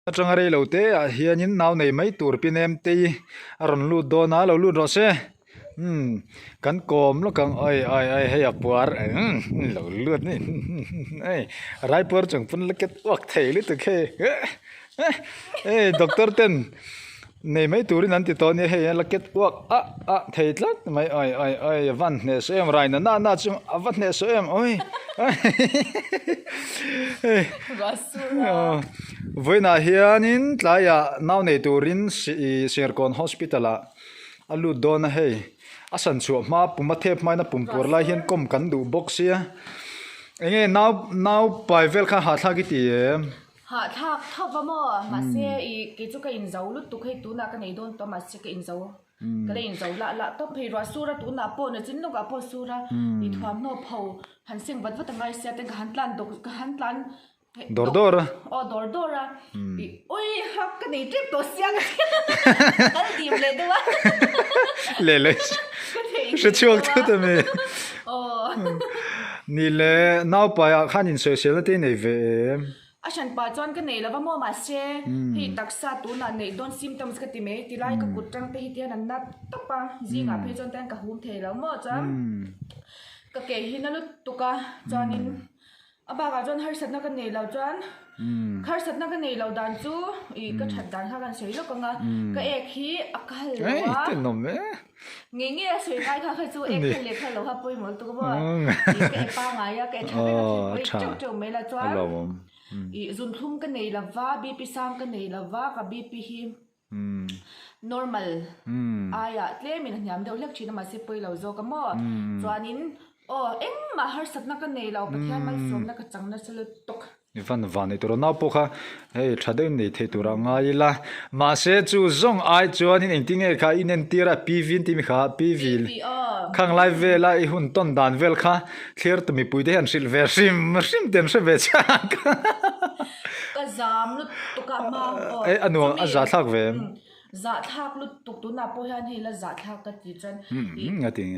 Atangare lote hianin naw nei mai tur pinem te aron lu do na lo lu ro se kan kom lo kang ai hey apuar lo lut ni ai rai por chung pun leket wak thei li tu khe doctor ten nei mai turin an ti to ni hey leket wak thei tlat mai ai van ne so em rai na chung van ne so em oi với na hianin tlaya naw nei turin Shercon hospital a alu don hei asan chu ma puma thep mai na pumpur lai hian kom kan du box ya enge now pai vel kha ha thla ki ti ha thak va mo ma se I ke chu ka in zau lut tu khai tu na ka nei don to ma se ka in zau ka le in zau la to phei ra sura tu na po na chin no ka po sura I thwam no pho han sing wat wat ngai se te ka han tlan dok ka han tlan dor dor oi hak ka nei trip to siang ka dim le do le se chuak tu ta me ni le now pai khan in social te nei ve Ashan pa chuan ka nei lawa mo ma se hi taksa tu na nei don symptoms ka ti me ti lai ka kutrang te hi tian an nat tapa zinga phe chon tan ka hum the lo mo cham ka ke hi na lu tu ka chuan in aba ga chuan har sat na ka nei lo chuan har sat na ka nei lo dan chu I ka that dan kha kan sei lo ka nga ka ek hi akal wa te nom me nge sui kai kha chu ek le kha lo ha poi mo tu ko ba ka pa nga ya ka tha ka chu me la chuan I zun thum ka nei lawa BP sam ka nei lawa ka BP hi normal aya tle min nyam de lek china ma se poi lo zo ka mo chuanin eng ma har sat na ka nei lo pathian mal som na ka chang na sel tok van ni tur na po kha hey thadem nei the tur nga ila ma se chu zong ai chuan in ting e kha inen tira PV ti mi kha PV khang live ve la I hun ton dan vel kha clear to mi puide han sil ver sim ten se ve cha ka zam lu to ka ma anu a za thak ve za thak lu tuk tu na po han he la za thak ka ti chan nga ting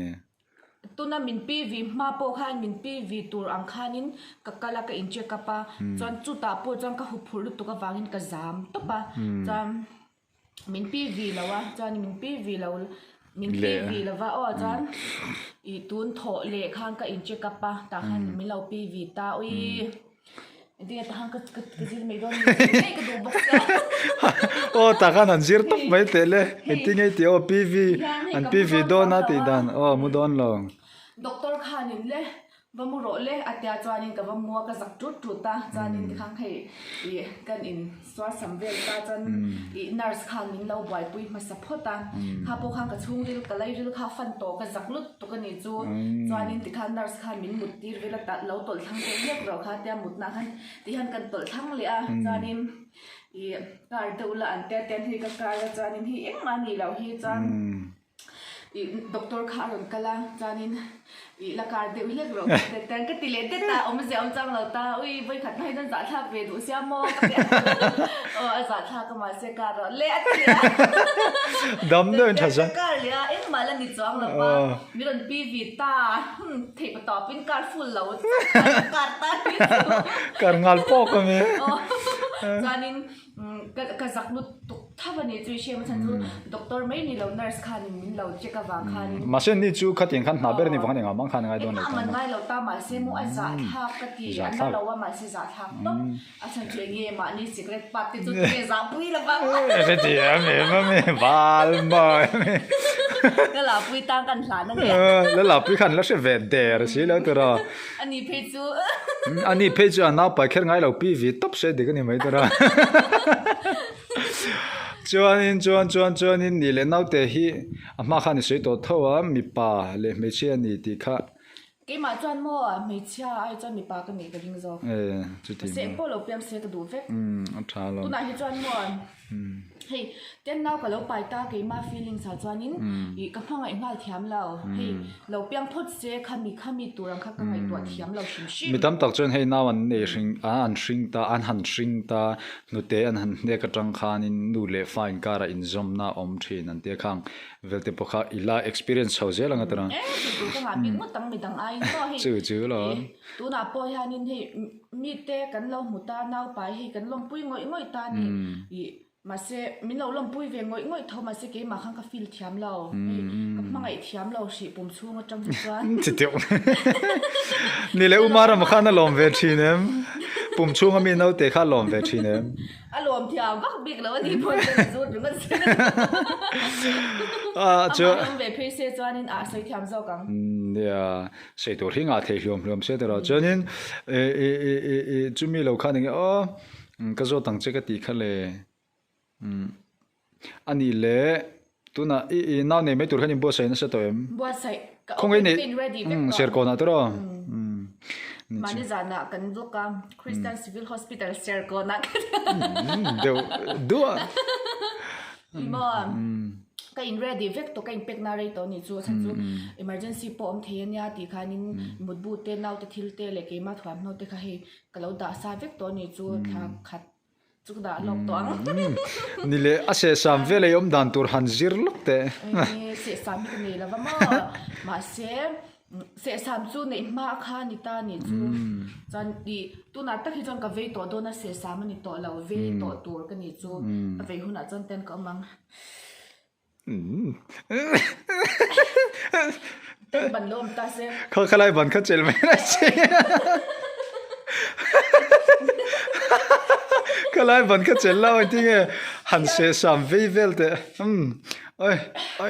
tu na min PV ma po khan min PV tur ang khanin ka kala ka in check up pa chon chu ta po chon ka hu phul lu tu ka wangin ka zam to pa cham min PV lawa chan min PV law min PV lawa chan I tun tho le khan ka in check up pa ta khan min law PV ta oi Hindi ta hang ka zil me don nei ka du box ta khan an zir tok mai tele ting ei ti PV an PV do na ti dan mu don long doctor khanin le vamu ro le atya chanin ka vamu ka zak tut ta chanin ti khang khai I kan in swa samvel ta chan I nurse khanin lo boy pui ma support ta kha po khang ka chung ril ka lai ril kha fan to ka zak lut to ka ni chu chanin ti khan nurse khan min mut tir vela ta lo tol thang te lek ro kha ta mut na khan ti han kan tol thang le a chanin I kar de ula an te ten hi ka kar chanin hi eng ma ni lo hi chan I doctor kharon kala chanin I la kar de ule bro de tan ka tile de ta om se om chang lo ta ui voi khat hai don za thak ve du sia mo ka za thak ka ma se ka ro le atia dam no tha sa ka le em ma la ni chang lo pa mi ron PV ta thei pa to pin kar full lo kar ta kar ngal po ka me chanin ka zak lu tuk thavani chui shem chan chu doctor mai ni lo nurse khan min lo check a wa khan ma sen ni chu khatin khan na ber ni wang ni nga mang khan ngai don man ngai lo ta ma se mu a za tha ka ti an na lo wa ma se za tha to a chan che nge ma ni secret party chu ke za pui la ba se ti me bal ma la la pui tang kan hlan na nge la pui khan la se ve der si lo to ra ani phe chu ani phe chu na pa kher ngai lo PV top se de ni mai to ra chuan in ni le nau te hi ama khan ni sei to thowa mi pa le me chia ni ti kha ke ma chuan mo me chia ai chuan mi pa ka me ka ding zo chu ti se po lo piam se ka du ve a tha lo tu na hi chuan mo hey ten nau ka lo pai ta ke ma feeling sa chuanin I ka phanga I ngal thiam lo hey lo piang phot se khami turang kha ka ngai to thiam lo shim mi tam tak chuan hei naw an nei hring an hring ta an han hring ta nu te an han ne ka tang khan in nu le fine kara in zom na om thin an te khang velte pokha ila experience ho je langa tara tu ka nga mi mo tang mi dang ai mo hi chữ lo tu na po hianin hi mi te kan lo mu ta nau pai hi kan lom pui ngoi ta ni i mà sẽ mình lâu lắm bùi về ngồi thâu mà sẽ cái mà khang cái feel thiam lâu cái mà ngày thiam lâu sĩ bùm xuống ở trong gian chỉ tiêuนี่เลยอุมารามาข้าน่ะลมเวทีเนี่ยปุ่มช่วงมีน้องเตะข้าลมเวทีเนี่ยอารมณ์thiamก็บิ๊กแล้ววันนี้พูดเป็นสุดหรือมันเจ้าลมเวทีเสียจวนนี่ใส่thiamเจ้ากังเนี่ยใส่ตัวที่งาเทียมเสียแต่เราเจ้านี่จุ่มมีเราข้าเนี่ยก็จะตั้งใจกันตีขั้นเลยอันนี้แหละตัวน่ะน้าเนี่ยไม่ตัวขันยังบัวใส่นั่นใช่ตัวเองบัวใส่คงไอ้เนี่ยเสียก่อนนะตัวมาดิจานะกันลูกกันคริสเตียนซิวิลฮอสพิทอลเสียก่อนนะเดี๋ยวดูอ่ะบ่ก็อินเรดีเวกตัวก็อินเป็กนาเรตัวนี่จู่ฉันจู่ emergency ปอมเทียนยาตีขานินมุดบูเตนเอาแต่ทิลเตเลยเกมาถวามโนเตค่ะเฮก็เราด่าซาเวกตัวนี่จู่ขัดจุกด่าลงตัวนี่เลยอาเสสามเวเลยอมดันตัวหันจิรลุกเตะเสสามที่นี่แล้วว่ามาเสสามจู่ในมาค่านิตานี่จู่จันดีตัวนั้นตั้งที่จังกับเวตัวโดนเสสามนี่ตัวเราเวตัวกันนี่จู่เวหุ่นจันเต้นก็มังเป็นบันลมตาเสเขาขลายบันเขาเจลไม่ได้ใช่ขลายบันเขาเจลเล่าจริงๆหันเสสามเวเวลเตะเอ้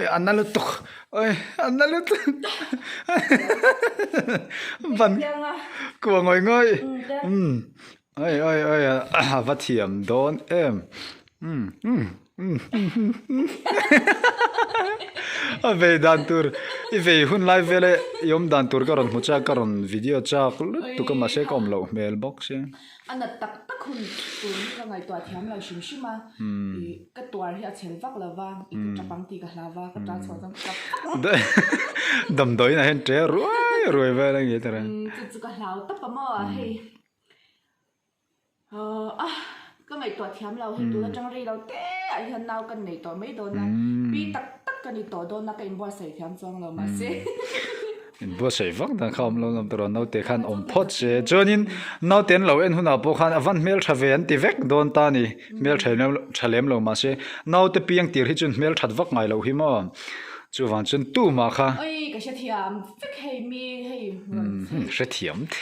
ยอันนั้นลุตุกอันนั้นลุตุกบันกลัวง่อยวัดเทียมโดนเวดันตูร์เวหุ่นไลฟ์เวลยมดันตูร์ก็รอนมุชาก็รอนวิดีโอจากตุกมาเช็คอมเราเมลบ็อกซ์อันนั้นตักหุ่นตัวนี้ก็ไงตัวเทียมเราชิมมาก็ตัวที่อาเชลวักลาวาอีกจะปังตีกับลาวาก็จะสอนจังกับดำดอยนะเห็นเจ้รวยเวลอย่างเงี้ยแต่ละจะกับลาวตับปะมั่วให้ก็ไงตัวเทียมเราให้ตัวจังรีเราเต้ไอ้ฮันนาวกันไหนตัวไม่โดนนะปีตักกันนี่ตัวโดนนักเอ็มบัวใส่เทียมจงเรามาเซ่บัวใส่ฟังแต่เขาเราลำตัวเราเตะขันอมพอดเสียจนเราเต้นเราเอ็นหุ่นเอาพวกขันวันเมลชาเวนตีเวกโดนตานี่เมลชาเลมเรามาเซ่เราเตะเปียงตีที่จนเมลชัดวักไงเราหิมะจู่วันจนตู้มาค่ะก็เสียเทียมฟิกให้มีให้เสียเทียมเท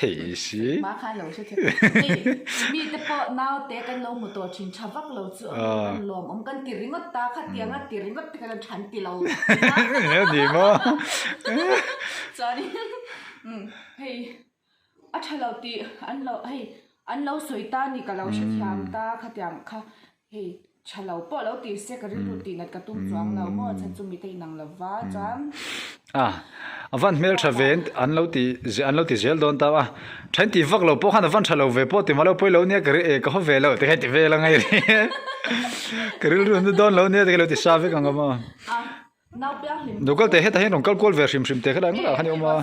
สิมาค่ะเราเสียเทียมมีแต่พอเราเตะกันเราหมดตัวชินชาวักเราจะกันลมกันตีริงก็ตาขัดเตียงตีริงก็กันฉันตีเราเนี่ยดีมั้งจอนี่ให้อัชเราตีอันเราสวยตานี่กับเราเสียเทียมตาขัดเตียงค่ะให้ชาเราปอเราตีเสกริรูตีนัดกระตุ้มจวงเราเมื่อฉันจะมีแต่นังละว่าจังวันเมลชาเวนอันเราตีเจลโดนตาว่าฉันตีฟักเราพวกขันวันชาเราเวปตีมาเราไปเราเนี่ยกระเอกเขาเวเราแต่แค่ตีเวลาไงเนี่ยกระรูนโดนเราเนี่ยแต่เราตีซาเวกันก็มาดูก็แต่เห็นแต่เห็นเราก็กอลเวอร์ชิมแต่ก็ได้ก็ได้ขันยมา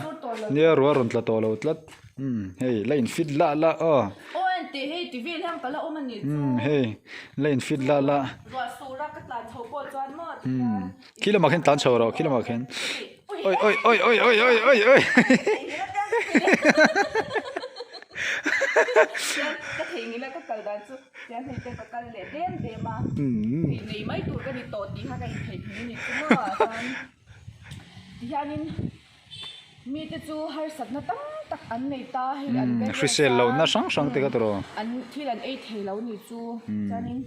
เนี่ยรัวรุนตละตัวเราตละเฮ้ยไลน์ฟิตละตีให้ตีวิ่งทางกันแล้วมันนี่เฮ้ยเล่นฟิตละรัวสูรักก็ตันโชว์ปอจวนหมดคิดละมาเห็นตันโชว์เราคิดละมาเห็นโอ้ยก็ทิ้งนี่แล้วก็เกิดการสู้ยังเห็นเป็นประกันเหล็กเด่นเดมานี่ไม่ตัวก็ดีโตดีค่ะกันเห็นนี่คือว่าที่อันนี้มีแต่จู่หายสัตว์น่ะตักอันในตาให้อันเป็นฟรีเซลเราน่าช่างติกันตัวอันที่อันเอเทเรานี่จู่จันนี่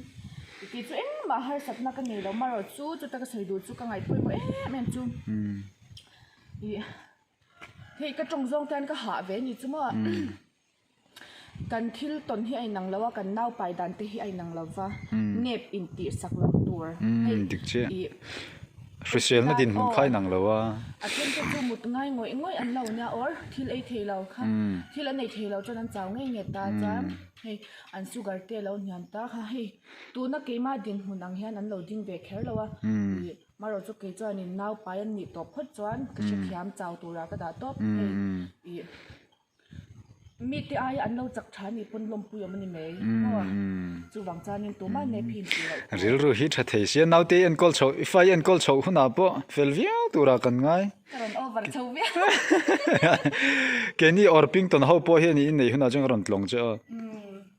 ที่จู่มาหายสัตว์น่ะกันนี่เรามาเราจู่ตักก็ใส่ดูจู่ก็ไงปุ้ยแม่นจู่เฮ้ยก็จงจงแทนก็หาเวนี่จู่มั้งกันทิลตนที่ไอ้นังแล้วว่ากันเน่าไปดันที่ไอ้นังแล้วว่าเน็บอินตีสักหลักตัวให้ดิกเช่ฟรีเซลไม่ดินมันค่ายนังแล้วว่าอาเช่นจะจูมุดง่ายงอยอันเราเนี่ยอ๋อทิลไอเทเราค่ะทิลอันไอเทเราจนนั้นเจ้าง่ายเงียตาจ้าเฮ้ยอันสุการเตะเราเนี่ยตาค่ะเฮ้ยตัวนักเกมาดินหุ่นนังเฮียนั้นเราดิ้งเบคแคร์แล้วว่ามาเราจะเกิดจวนนี่เน่าไปอันนี้ตบพดจวนก็จะพยายามเจ้าตัวเราก็ได้ตบเฮ้ย มีที่ไอ้อันเราจักชานี่ปนลมปุยมันนี่ไหมจู่วังจานินตัวมันในพินสิเลย ril ru hi tha thei sia naute en kol chho ifai en kol chho huna po felvia tura kan ngai แต่เราover เท่าเวีย ke ni orping ton ho po he ni in nei huna jang ron tlong cha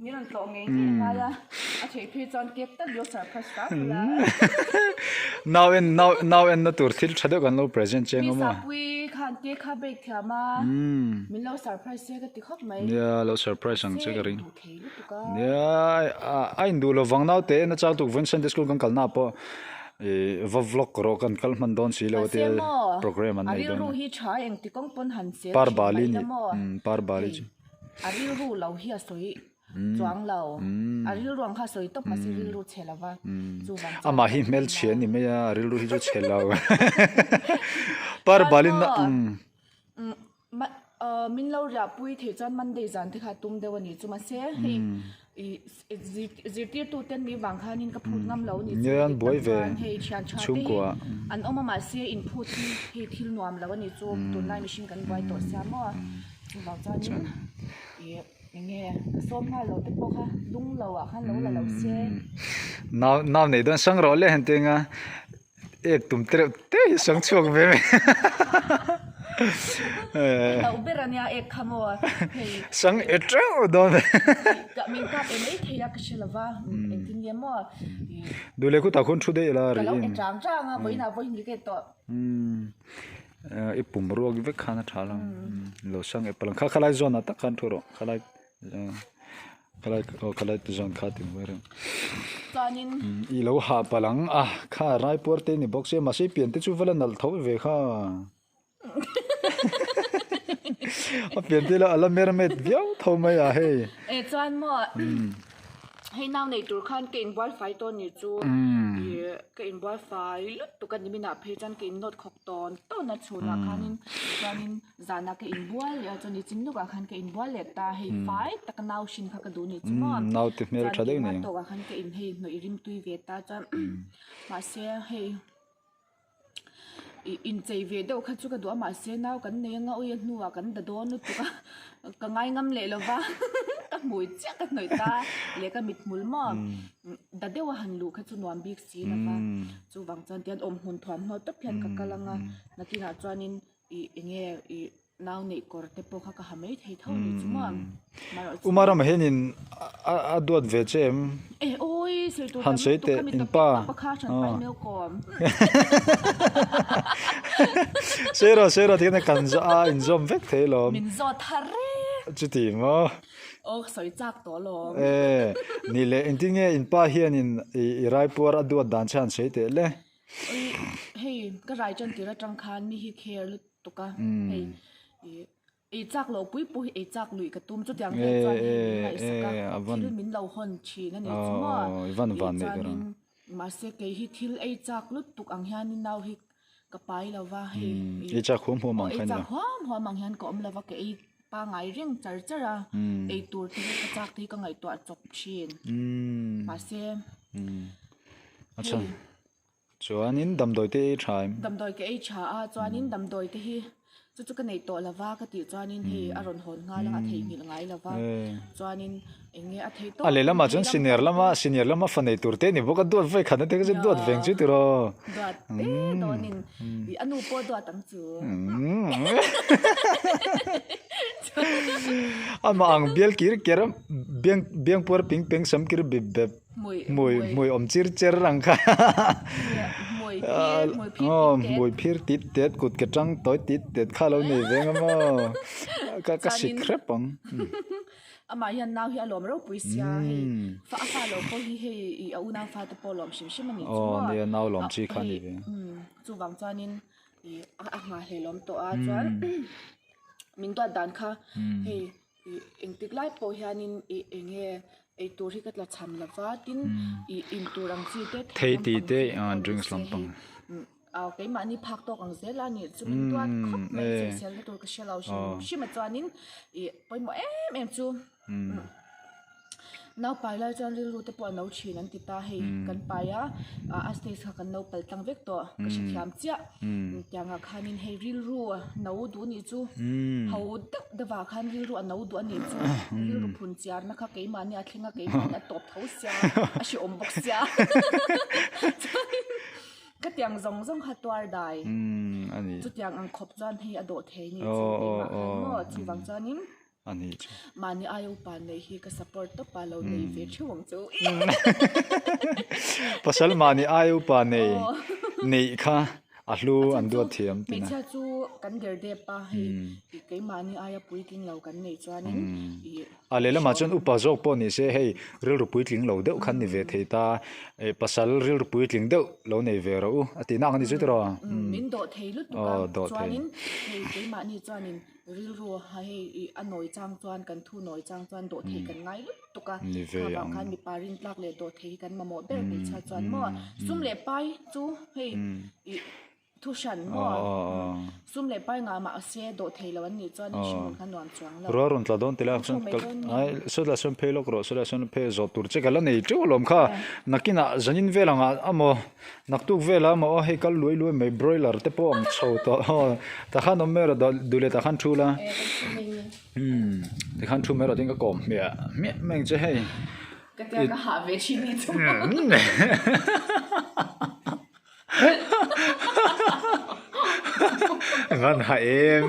นี่เราตัวเองที่มาละอาเฉยพี่จอนเก็บตั้งเดียวสารพัดสารละ now en na tur thil thado kan lo present cheng มี ma สับวีคันเตี้ยข้าเบกเถอะมามีเราสารพัดเสียก็ติดข้อไหม ya lo surprise ang che garing โอเคลูกตุ๊ก ya ai ndu lo wang naute na cha tu vun sunday school kan kal na po va vlog ro kan kal man don si lo te program an nei อาริ don รูฮีชายเองติกงปนหันเสีย par bali ni par bali ji อาริรูเราเฮียสวยจวงเราอาริรวงข้าสวยต้องมาสิริรูเชลาวะจู่วัน ama hi mel chen ni me ya ril ru hi jo chelaw par bali na มินเราจะปุยเทจันมันเดจันที่ขาตุ้มเดวันนี้จู่มาเสียให้จิตที่ตัวเต้นมีวังขานินกับพูดงำเรานี่ให้ชานชาติอันออกมาเสียอินพุตที่ให้ทิลนวมแล้ววันนี้จู่ตัวนายมิชิงกันไว้ตัวเสียมั่วจู่วังจานินอย่างเงี้ยส้มค่ะเราติดพวกค่ะลุงเราอ่ะค่ะเราเสีย now nei don sang ro le hen tenga ek tum tre te sang chuak ve me เราเบรเนี่ยเอกขโมย sang etra don กับมินกับเอ็มไอที่อยากเชื่อว่าเอ็งทิ้งเยี่ยมว่า du le ku ta khon thu de la แต่ ri เราเอ็งจ้างอ่ะไว้น่ะไว้ยิ่งเกิดต่อ e pum ro gi ve khana thala lo sang e palang kha khalai zona ta khan thuro khalai tu zon khatin wera ตอนนี้ i lo ha palang kha rai por te ni box e ma se pian te chu vala nal tho ve kha a pian te la ala mer met viau tho mai a he จวนมั่วให้นาวในตัวขันเกินไวไฟตัวนี้จู่เกินไวไฟตุกันนี่มีหน้าเพจกันเกินโน้ตขอกตอนต้นนัดชวนขันนี้จวนนี้จานักเกินบัวเลยจวนนี้จิ้มลูกขันเกินบัวเลยตาให้ไฟตะกันนาวชินขักดูนี่จู่มั่ว now te mer tha de ni ตัวขันเกินให้หน่วยริมตุยเวตาจวนมาเสียให้อินใจเวเดียวข้าจุกตัวมาเสียนาวกันเนี่ยงเอาอย่างนัวกันแต่โดนนุตุก็ง่ายงำเละแล้ววะก็มวยเจ๊กันหน่อยตาเลี้ยก็มิดมุลมอแต่เดี๋ยวหันลูกข้าจุนวนบิ๊กซีนะวะจู่วังจันเตียนอมหุ่นถอนหัวตบเพียนกับกำลังนักกีฬาจวนินเงี้ยนาวนี่กอดเตปโปข้าก็หาไม่เท่านี้จู่มั่ง umaram henin aduat ve chem โอ้ยสวยตัว han sei te in pa ปะข้าฉันไปเมลกอม sera ti na kan za in zom vek thelo มินจอดทะเล chuti mo โอ้สวยจากตัวลม ni le intinge in pa hian in i raipur aduat dan chan sei te le เฮ้ยก็รายจนตีละจังคานมีฮิเคร์ลุตุกะเฮ้ยจากเราปุ้ยจากลุยกระตุ้มจุดยังเฮ้ยจวนไอ้สักที่มินเราคนชีนั่นเองใช่ไหมจวนมาเสกฮิทิลจากลุตุกอังฮานินเราฮิกระไปแล้วว่าเฮ้ย cha khum ho mang จากหัวมังฮันก็อมแล้วว่าไอ้ปางไงเรื่องจ้าไอ้ตัวที่กระจากที่ก็ไงตัวจบชีนมาเสกchuanin damdoi te thaim ดำโดยก็ไอ้ชาจวนนี้ดำโดยที่จุกันในตัวละว่าก็ติจวนนี้ที่อารมณ์หอนง่ายแล้วอาทิตย์มีง่ายแล้วว่าจวนนี้เองอาทิตย์ตัว ale lama chun senior lama fanei turte ni boka duat ve khana te ke duat veng chu tiro ดอดโดนินอนุปดอดตั้งจู ama ang bial kir keram biang por ping ping sam kir bib mui om chir rang kha มวยพิรติดเด็ดกุดกระจังต้อยติดเด็ดข้าเราเนี่ยเวงมั้งก็สิครับปังอามายันนาวที่อารมณ์เราปุยเสียให้ฟ้าเราพอให้เอานางฟ้าตะปอลมชิมมันนี่อ๋อเนี่ยนาวลมชีคันนี่เองจู่วังจานินมาเฮลมตัวจวนมินตัวดันค่ะให้เองติดไล่ปอยานินเองไอตัวที่ก็จะทำละฟ้าดินอินตัวรังสีเด็ดเทตีเตะdrinks ลำปังเอาไก่มานี่พักตัวกังเซลานี่จุมินตัวคบไม่เซลตัวก็เชลเอาชิมมาจวนนินไปหมดเอ็มจู nau pai lai chuan ril ru te pawh no thin an ti ta hei kan paia a stage kha kan no pal tlang vek to ka hri thiam chia tianga khanin hei ril ru no du ni chu ho dak dawa khan ril ru no du ani chu ril ru phun chiar na kha keima ni a thlenga keima ni a top tho sia a shi om bok sia ka tiang zong zong kha twar dai ani chu tiang ang khop chuan hei a do thei ni chu ma khan mo chu wang chuanin ani chu mani ayo pa nei hi ka support to pa lo nei ve thuang chu pasal mani ayu pa nei kha ahlu an do thiam me tina cha chu kan ger de pa hei ke mani aya pui king lo kan nei chuanin alela ma chon upa jok po ni se hei ril ru pui tling lo deuh khan ni ve theita pasal ril ru pui tling deuh lo nei ve ro ati na ani chu tro min do thei lu tu ka chuanin hei ke mani chuanin ril ru ha hei anoi chang chuan kan thu noi chang chuan do thei kan ngai lu tu ka ba khan mi parin tlak le do thei kan ma mo ber me cha chuan mo sum le pai chu hei thu shan mo sum le pai nga ma se do thei lo an ni chuan shin khan nuam chuang lo ro ron tla don tela chon ai so la son phelo kro so la son phe zo tur che gala nei tu lom kha nakina zanin velanga amo naktuk vela mo he kal lui lui me broiler te po ang chho to ta khan mer dule ta khan thula te khan thu mer ding ka kom me meng che hey ka ta ka ha ve chi ni chu ngan ha em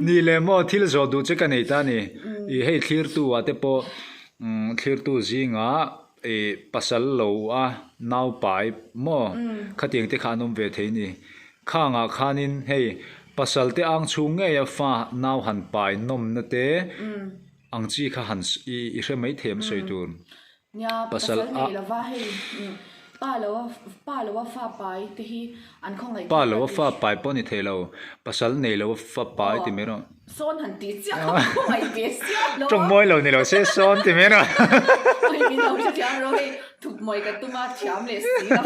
ni le mo thil zo du che ka nei ta ni I hei thlir tu ate po thlir tu zinga pasal lo a nau pai mo khatiang te khanum ve thei ni khanga khanin hei pasal te ang chung nge ya fa nau han pai nom na te ang chi kha han I hre mai them soi tur nya pasal nei la wa hei pa lo fa pai te hi an khong ai pa lo fa pai po ni thelo pasal nei lo fa pai ti mero son han ti chia khong ai be sia lo trong moi lo ni lo se son ti mero oi mi lo chi thiam ro hei thuk moi ka tu ma thiam le si la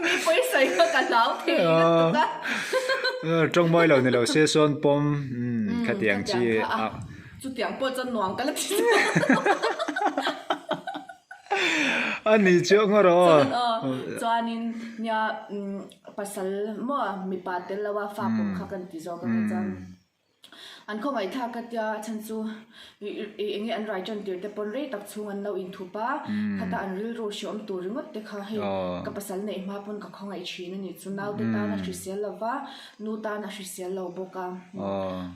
mi poi sai ka lao the na trong moi lo ni lo se son pom khatiang chi chu tiang po chan nuang kala thi ani chu ngoro chuanin nya pasal mo mi pa tel lawa fa pom kha kan ti zo ka chan an khong ai tha ka tia chan chu engi an rai chan tir te pon re tak chung an lo in thu pa khata an ril ro shom tur ngot te kha he ka pasal nei ma pon ka khong ai chin ni chu naw te ta na hrisel lawa nu ta na hrisel lo boka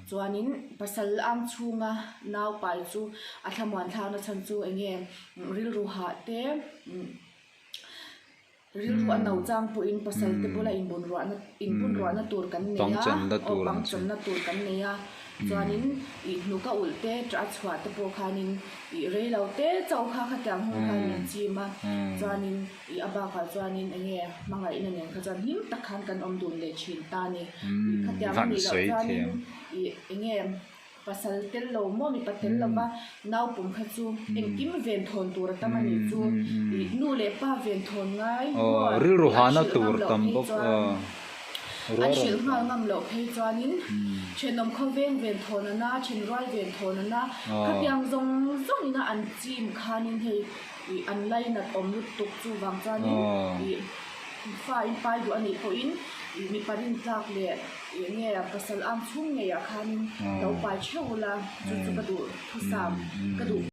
chuanin pasal ang chunga naw pai chu a thamwan thang na chan chu engi ril ru ha te ril ru an nau chang pu in pasal te bula in bun ro na tur kan nei ya pang chan na tur kan nei ya chuanin I nu ka ulte tra chhuat te po khanin I re lo te chau kha kha tang hu khanin chi ma chuanin I aba kha chuanin enge mangai in nen kha chuan him tak khan kan om dun le chin ta ni kha tiang ni lo chuanin I enge pasal tel lo mo mi patel lo ba naw pum kha chu engkim ven thon tur ta mani chu I nu le pa ven thon ngai ril ru hana tur tam bok an shil ngal ngam lo phei chuanin chenom kho ven thon na chen roi ven thon na kha piang zong zong ina an chim khanin hei I an lai na tom lut tuk chu wang chuanin I fa in pai du ani po in mi parin tlak le nge pasal am chung nge ya khanin lo pai chula chu chu ka du thu sam ka du